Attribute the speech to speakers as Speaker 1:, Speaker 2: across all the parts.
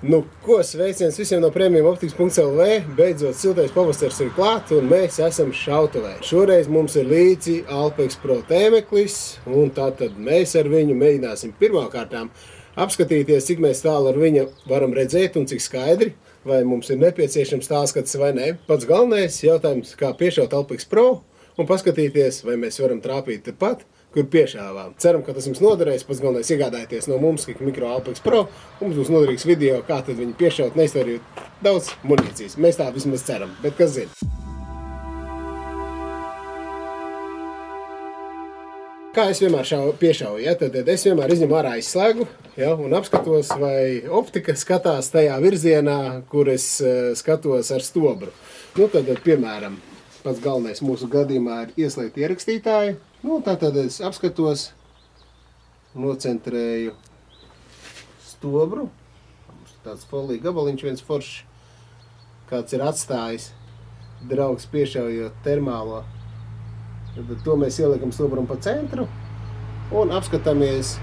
Speaker 1: Nu, ko sveiciens visiem no premiumoptikas.lv. Beidzot, siltais pavasars ir klāt, un mēs esam šautavē. Šoreiz mums ir līdzi Alpex Pro tēmeklis, un tātad mēs ar viņu mēģināsim pirmkārtām apskatīties, cik mēs tālu ar viņu varam redzēt un cik skaidri, vai mums ir nepieciešams tālskats vai nē. Pats galvenais jautājums, kā piešaut Alpex Pro un paskatīties, vai mēs varam trāpīt turpat, kur piešāvām. Ceram, ka tas jums noderēs. Pats galvenais iegādājieties no mums, Kik Mikro Alpex Pro. Mums būs noderīgs video, kā tad viņi piešaut, neiztērjot daudz munīcijas. Mēs tā vismaz ceram, bet kas zina. Kā es vienmēr piešauju, ja? Tad es vienmēr izņemu ārā izslēgu, ja? Un apskatos, vai optika skatās tajā virzienā, kur es skatos ar stobru. Nu, tad, piemēram, pats galvenais mūsu gadījumā ir ieslēgt ierakstītāju. Nu, tātad es apskatos, nocentrēju stobru. Tāds folija gabaliņš viens foršs, kāds ir atstājis draugs piešaujot termālo. Tad to mēs ieliekam stobram pa centru un apskatāmies,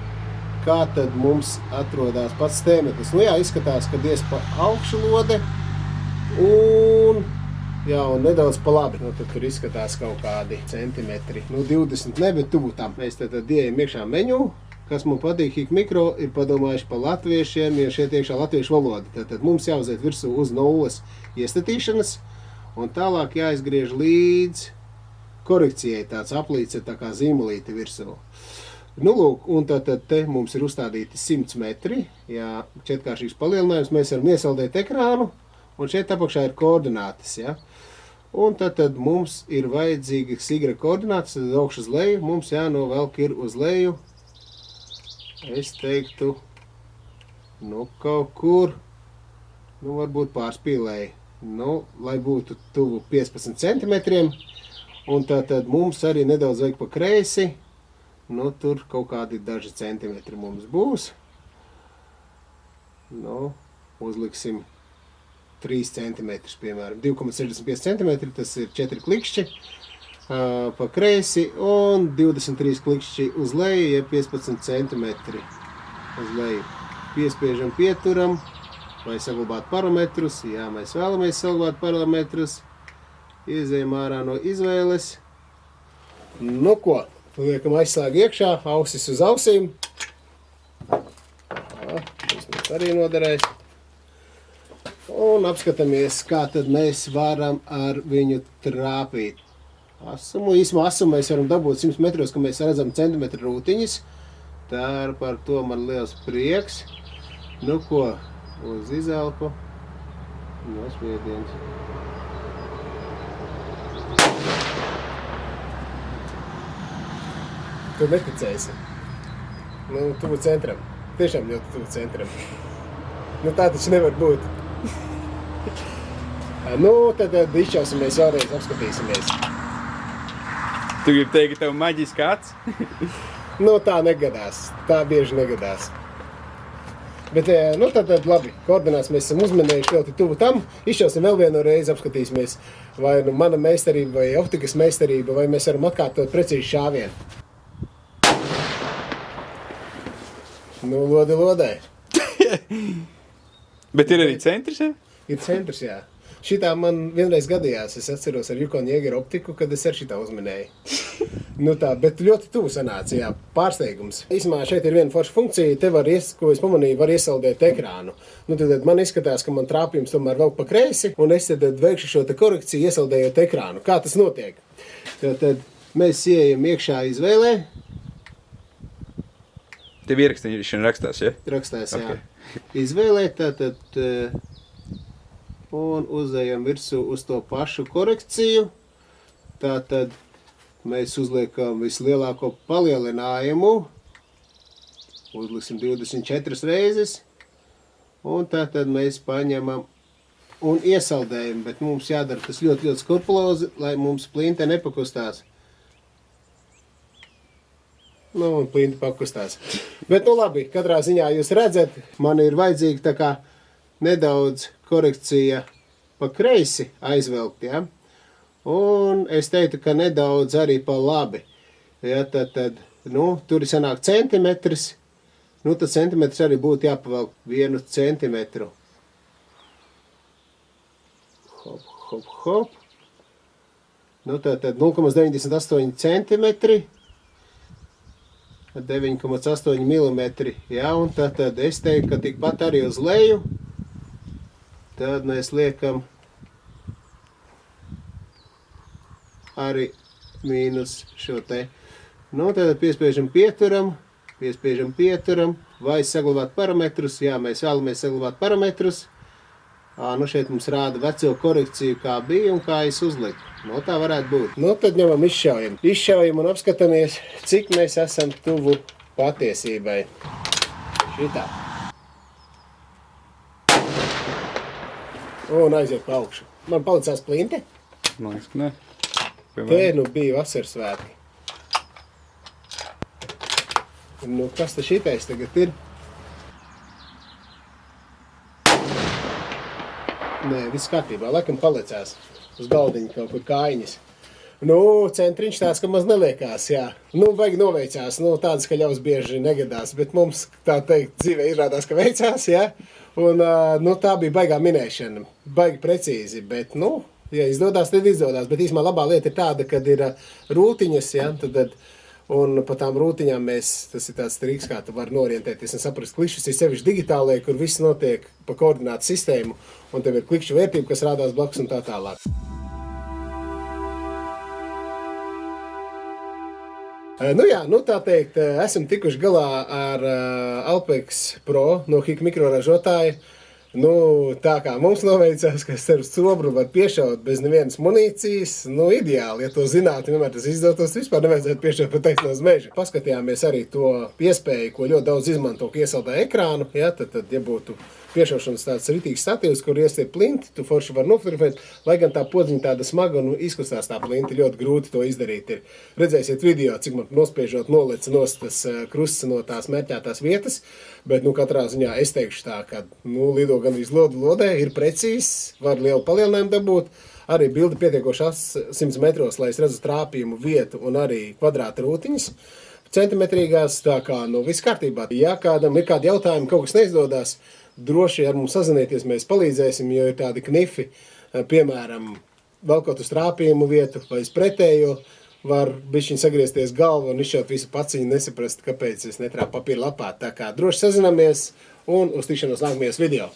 Speaker 1: kā tad mums atrodas pats tēmeklis. Nu jā, izskatās, ka ies pa augšu lode un nedaudz pa labi. Nu, tad tur izskatās kaut kādi centimetri. Nu, 20 ne, bet tuvu tam. Mēs tad ieejam iekšā meņu. Kas man patīk, Kik Mikro ir padomājuši pa latviešiem, jo šeit iekšā latviešu valoda. Tad mums jāuziet virsū uz nulles iestatīšanas un tālāk jāizgriež līdz korekcijai tāds aplīts, tā kā zīmolīti virsū. Nu, lūk, un tad te mums ir uzstādīti 100 metri. Jā, četrkāršīgs palielinājums. Mēs varam iesaldēt ekrānu. Un šeit apakšā ir koordinātas, ja? Un tad mums ir vajadzīgas Y koordinātas, tad augšu uz leju, mums jānovelk ir uz leju, es teiktu, nu kaut kur, nu varbūt pārspīlēji, nu, lai būtu tuvu 15 centimetriem, un tad mums arī nedaudz vajag pa kreisi, nu tur kaut kādi daži centimetri mums būs, nu, uzliksim 3 cm, piemēram, 2,65 cm, tas ir 4 klikšķi pa kreisi un 23 klikšķi uz leju, ja 15 cm uz leju. Piespiežam, pieturam, vai saglabāt parametrus, jā, mēs vēlamies saglabāt parametrus, iezējam ārā no izvēles. Nu ko, liekam aizslēgu iekšā, ausis uz ausīm. Tas mums arī noderēs. Un apskatāmies, kā tad mēs varam ar viņu trāpīt. Īsumā asumu mēs varam dabūt 100 metros, ka mēs redzam centimetru rūtiņas. Tā par to man liels prieks. Nu ko, uz izelpu. Nosviediens. Tu neticēsi. Nu, tuvu centram. Tiešām ļoti tuvu centram. Nu, tā taču nevar būt. Nu, tad izšķausimies vēlreiz, apskatīsimies.
Speaker 2: Tu gribi teikt, ka tev maģiski acs?
Speaker 1: Nu, tā negadās. Tā bieži negadās. Bet, nu, tad labi. Koordināts mēs esam uzmanējuši ļoti tuvu tam. Izšķausim vēl vienu reizi, apskatīsimies, vai nu mana meistarība vai optikas meistarība, vai mēs varam atkārtot precīzi šāvienu. Nu, lodi lodē.
Speaker 2: Bet ir arī centrs, ja?
Speaker 1: Ir centrs, jā. Šitā man vienreiz gadījās, es atceros ar Yukon Jäger optiku, kad es ar šitā uzminēju. Nu tā, bet ļoti tuvu sanāca, jā, pārsteigums. Īsumā šeit ir viena forša funkcija, te var, ko es pamanīju, var iesaldēt ekrānu. Nu tad man izskatās, ka man trāpījums tomēr vēl pa kreisi, un es tad veikšu šo te korekciju iesaldējot ekrānu. Kā tas notiek? Tad mēs ieejam iekšā izvēlē.
Speaker 2: Tev ierakstīšana rakstās, ja?
Speaker 1: Rakstās, jā.
Speaker 2: Okay.
Speaker 1: Izvēlē, tātad un uzējam virsū uz to pašu korekciju. Tātad mēs uzliekam vislielāko palielinājumu. Uzliksim 24 reizes. Un tātad mēs paņemam un iesaldējam, bet mums jādara tas ļoti, ļoti skrupulozi, lai mums plinte nepakustās. Nu, un plinti pakustās. Bet, nu labi, katrā ziņā jūs redzat, man ir vajadzīga tā kā nedaudz korekcija pa kreisi aizvelkt, ja? Un es teiktu, ka nedaudz arī pa labi. Ja, tad, nu, tur ir sanāk centimetrs, nu, tad centimetrs arī būtu jāpavelk 1 centimetru hop. Nu, tātad 0,98 centimetri, 9,8 milimetri, jā, un tātad es teiktu, ka tikpat arī uz leju, tad mēs liekam arī mīnus šo te. Nu, tātad piespiežam pieturam, vai saglabāt parametrus, jā, mēs vēlamies saglabāt parametrus. Nu, šeit mums rāda veco korekciju, kā bija un kā es uzliku. Nu, tā varētu būt. Nu, tad ņemam izšaujam. Izšaujam un apskatāmies, cik mēs esam tuvu patiesībai. Šitā. Un aiziet pa augšu. Man palicās plinte?
Speaker 2: Man liekas, ka ne.
Speaker 1: Te nu bija vasaras svētki. Nu, kas te šitais tagad ir? Nē, viss kārtībā. Laikam palicās uz galdiņa kaut kur kājiņas. Nu, centriņš tāds, ka maz neliekās, jā. Nu, baigi noveicās. Nu, tādas, ka ļaus bieži negadās, bet mums, tā teikt, dzīvē izrādās, ka veicās, jā. Un, nu, tā bija baigā minēšana. Baigi precīzi, bet, nu, ja izdodās, tad izdodās. Bet īsumā labā lieta ir tāda, kad ir rūtiņas, jā, tad un pa tām rūtiņām tas ir tāds triks, kā tu vari norientēties un saprast klikšķus, ir sevišķi digitālajā, kur viss notiek pa koordinātu sistēmu, un tev ir klikšķu vērtība, kas rādās blakus un tā tālāk. Nu jā, nu tā teikt, esam tikuši galā ar Alpex Pro no HIK mikroražotāja. Nu, tā kā mums noveicās, ka starp sobru var piešaut bez nevienas munīcijas, nu, ideāli, ja to zinātu, vienmēr tas izdotos, vispār nevajadzētu piešaut pat taisno uz meža. Paskatījāmies arī to iespēju, ko ļoti daudz izmanto, ka iesaldē ekrānu, ja, tad, ja būtu piešaušanas tāds ritīgs statīvs, kur iestiep plinti, tu forši var nofotografēt, lai gan tā podziņa tāda smaga un izkustās tā plinti, ļoti grūti to izdarīt ir. Redzēsiet video, cik man nospiežot nolec nost tas krusts no tās mērķētās vietas, bet, nu, katrā ziņā es teikšu tā, ka, nu, lido gandrīz lodē, ir precīzs, var lielu palielinājumu dabūt, arī bildi pietiekoši 100 metros, lai es redzu trāpījumu vietu un arī kvadrāta rūtiņas, centimetrīgās, tā kā, nu, viss kārtībā. Ja kādam ir kādi jautājumi, kaut kas neizdodas, droši ar mums sazinieties, mēs palīdzēsim, jo ir tādi knifi, piemēram, velkot uz trāpījumu vietu vai uz pretējo, var bišķiņ sagriezties galvu un izšaut visu paciņu, nesaprast, kāpēc es netrāpu papīra lapā. Tā kā droši sazinamies un uz tikšanos nākamajos video.